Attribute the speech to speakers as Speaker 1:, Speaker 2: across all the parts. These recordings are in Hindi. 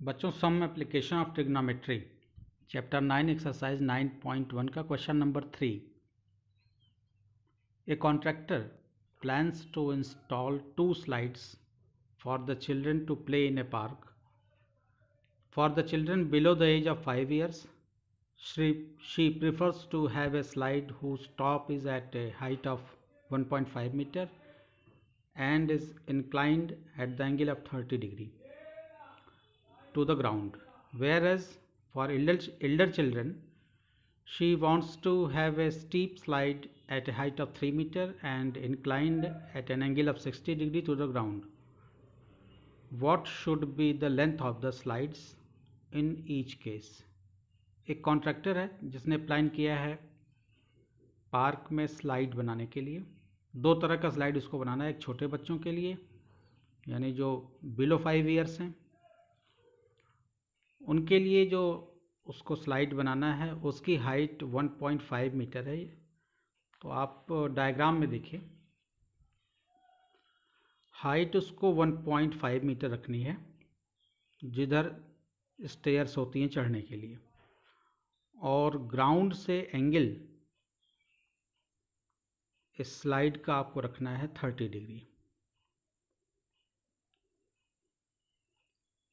Speaker 1: बच्चों some application of trigonometry chapter 9 exercise 9.1 का question number 3. A contractor plans to install 2 slides for the children to play in a park. For the children below the age of 5 years, she prefers to have a slide whose top is at a height of 1.5 meter and is inclined at the angle of 30 degree to the ground, whereas for elder children she wants to have a steep slide at a height of 3 meter and inclined at an angle of 60 degree to the ground. What should be the length of the slides in each case? एक कॉन्ट्रैक्टर है जिसने प्लान किया है पार्क में स्लाइड बनाने के लिए. दो तरह का स्लाइड उसको बनाना है. एक छोटे बच्चों के लिए यानी जो बिलो 5 ईयर्स हैं उनके लिए जो उसको स्लाइड बनाना है उसकी हाइट 1.5 मीटर है. तो आप डायग्राम में देखिए, हाइट उसको 1.5 मीटर रखनी है जिधर स्टेयर्स होती हैं चढ़ने के लिए, और ग्राउंड से एंगल इस स्लाइड का आपको रखना है 30 डिग्री.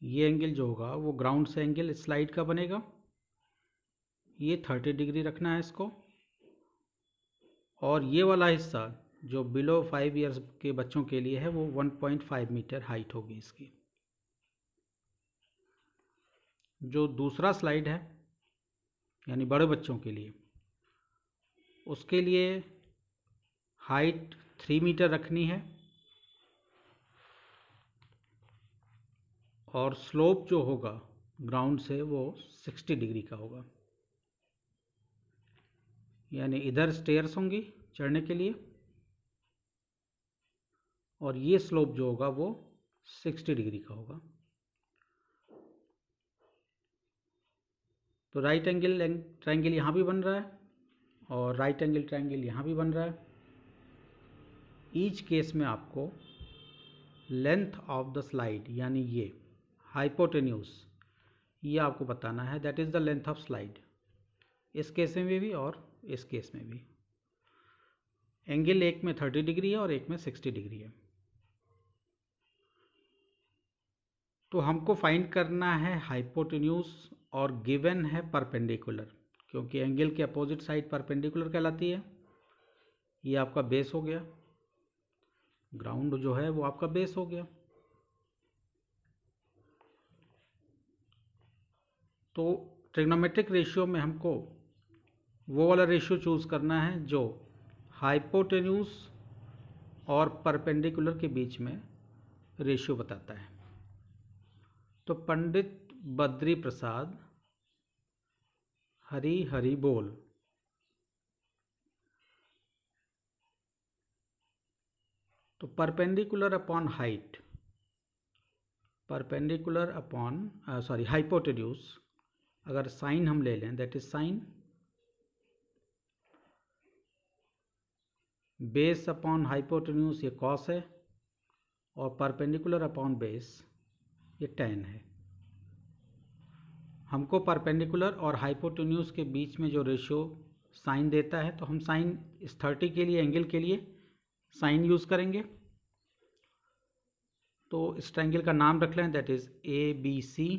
Speaker 1: ये एंगल जो होगा वो ग्राउंड से एंगल स्लाइड का बनेगा. ये 30 डिग्री रखना है इसको, और ये वाला हिस्सा जो बिलो 5 ईयर्स के बच्चों के लिए है वो 1.5 मीटर हाइट होगी इसकी. जो दूसरा स्लाइड है यानी बड़े बच्चों के लिए, उसके लिए हाइट 3 मीटर रखनी है और स्लोप जो होगा ग्राउंड से वो 60 डिग्री का होगा. यानी इधर स्टेयर्स होंगी चढ़ने के लिए और ये स्लोप जो होगा वो 60 डिग्री का होगा. तो राइट एंगल ट्रायंगल यहाँ भी बन रहा है और राइट एंगल ट्रायंगल यहाँ भी बन रहा है. ईच केस में आपको लेंथ ऑफ द स्लाइड यानी ये हाइपोटेन्यूज ये आपको बताना है. That is the length of slide. इस केस में भी और इस केस में भी एंगल एक में 30 डिग्री है और एक में 60 डिग्री है. तो हमको फाइंड करना है हाइपोटेन्यूज और गिवन है परपेंडिकुलर, क्योंकि एंगल के अपोजिट साइड परपेंडिकुलर कहलाती है. ये आपका बेस हो गया, ग्राउंड जो है वो आपका बेस हो गया. तो ट्रिग्नोमेट्रिक रेशियो में हमको वो वाला रेशियो चूज़ करना है जो हाइपोटेन्यूज और परपेंडिकुलर के बीच में रेशियो बताता है. तो पंडित बद्री प्रसाद हरी हरी बोल. तो perpendicular upon height, perpendicular upon hypotenuse अगर साइन हम ले लें that is sine, base upon hypotenuse ये कॉस है, और परपेंडिकुलर अपॉन बेस ये टैन है. हमको परपेंडिकुलर और हाइपोटेन्यूज के बीच में जो रेशियो साइन देता है, तो हम साइन इस 30 के लिए एंगल के लिए साइन यूज़ करेंगे. तो इस ट्रायंगल का नाम रख लें दैट इज़ ABC.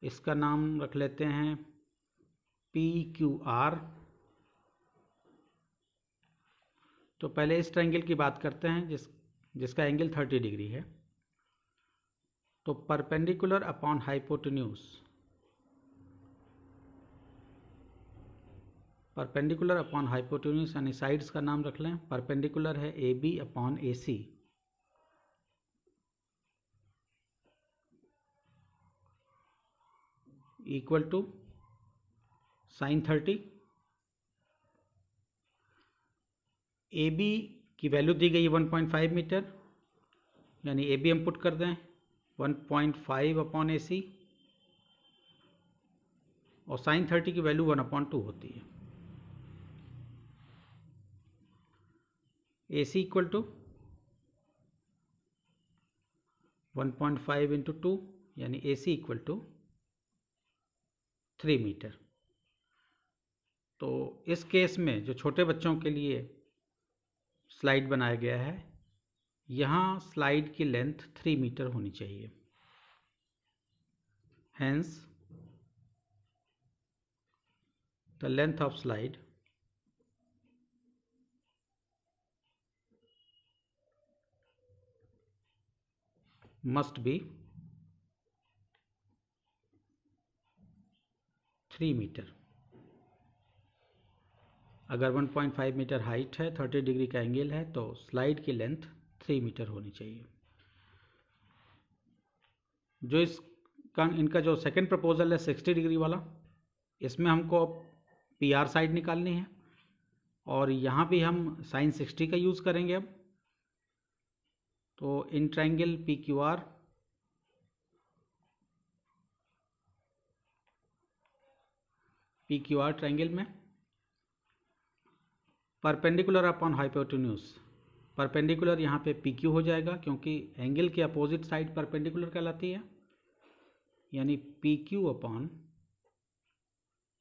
Speaker 1: इसका नाम रख लेते हैं PQR. तो पहले इस ट्रायंगल की बात करते हैं जिसका एंगल 30 डिग्री है. तो perpendicular upon hypotenuse, perpendicular upon hypotenuse यानी साइड्स का नाम रख लें. परपेंडिकुलर है AB upon AC. Equal to sine 30. AB की वैल्यू दी गई है 1.5 मीटर, यानी AB हम पुट कर दें 1.5 अपॉन AC, और साइन 30 की वैल्यू 1/2 होती है. AC इक्वल टू 1.5 इंटू 2 यानी AC इक्वल टू 3 मीटर। तो इस केस में जो छोटे बच्चों के लिए स्लाइड बनाया गया है, यहाँ स्लाइड की लेंथ 3 मीटर होनी चाहिए। Hence, the length of slide must be 3 metre. अगर 1.5 मीटर हाइट है, 30 डिग्री का एंगल है, तो स्लाइड की लेंथ 3 मीटर होनी चाहिए। जो इनका जो सेकंड प्रपोजल है 60 डिग्री वाला, इसमें हमको PR साइड निकालनी है और यहाँ भी हम sin 60 का यूज़ करेंगे। अब तो इन ट्रायंगल PQR ट्रायंगल में परपेंडिकुलर अपॉन हाइपोटेन्यूज, परपेंडिकुलर यहाँ पे PQ हो जाएगा क्योंकि एंगल के अपोजिट साइड परपेंडिकुलर कहलाती है, यानी PQ अपॉन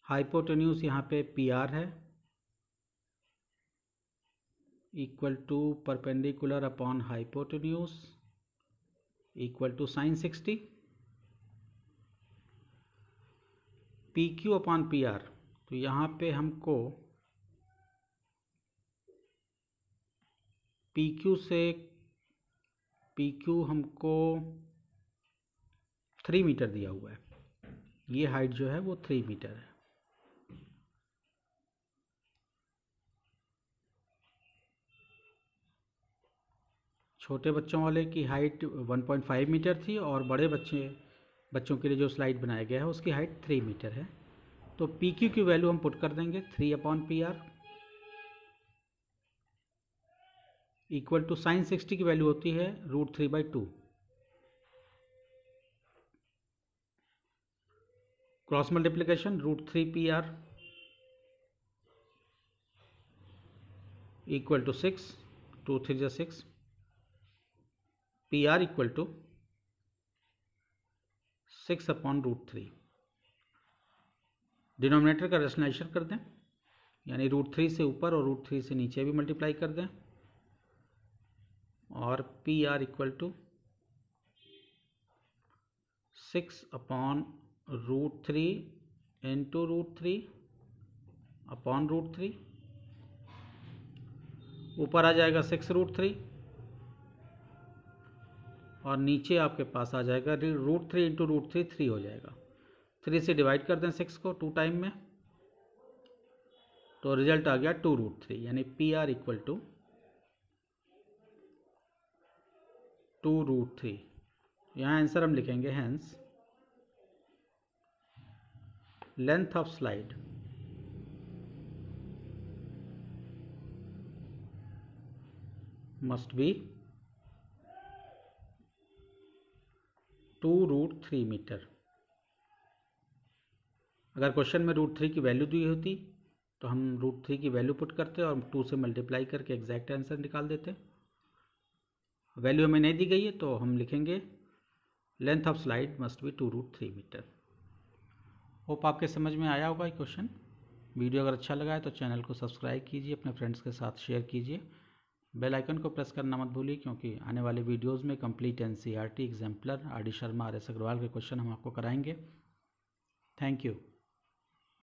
Speaker 1: हाइपोटेन्यूज यहाँ पे PR है, equal to perpendicular upon hypotenuse equal to sin 60। PQ upon PR, तो यहाँ पे हमको PQ हमको 3 मीटर दिया हुआ है। ये हाइट जो है वो 3 मीटर है। छोटे बच्चों वाले की हाइट 1.5 मीटर थी और बड़े बच्चों के लिए जो स्लाइड बनाया गया है उसकी हाइट 3 मीटर है। तो PQ की वैल्यू हम पुट कर देंगे 3 upon PR equal to sin 60 की वैल्यू होती है √3/2। Cross multiplication √3PR equal to 6, 2 3 जा 6, PR equal to 6 upon √3। Denominator का रेशनलाइजेशन कर दें, यानी √3 से ऊपर और √3 से नीचे भी मल्टीप्लाई कर दें, और PR equal to 6 upon √3 into √3 upon √3। ऊपर आ जाएगा 6√3 और नीचे आपके पास आ जाएगा √3 इंटू √3 3 हो जाएगा। 3 से डिवाइड कर दें 6 को 2 टाइम में, तो रिजल्ट आ गया 2√3, यानी PR इक्वल टू 2√3। यहाँ आंसर हम लिखेंगे hence length of slide must be 2√3 metre. अगर क्वेश्चन में √3 की वैल्यू दी होती तो हम √3 की वैल्यू पुट करते और 2 से मल्टीप्लाई करके एग्जैक्ट आंसर निकाल देते। वैल्यू हमें नहीं दी गई है तो हम लिखेंगे length of slide must be 2√3 metre. Hope आपके समझ में आया होगा ये क्वेश्चन। वीडियो अगर अच्छा लगा है तो चैनल को सब्सक्राइब कीजिए, अपने फ्रेंड्स के साथ शेयर कीजिए, बेल आइकन को प्रेस करना मत भूलिए, क्योंकि आने वाले वीडियोस में complete NCERT exemplar RD Sharma RS Agarwal के क्वेश्चन हम आपको कराएंगे। Thank you.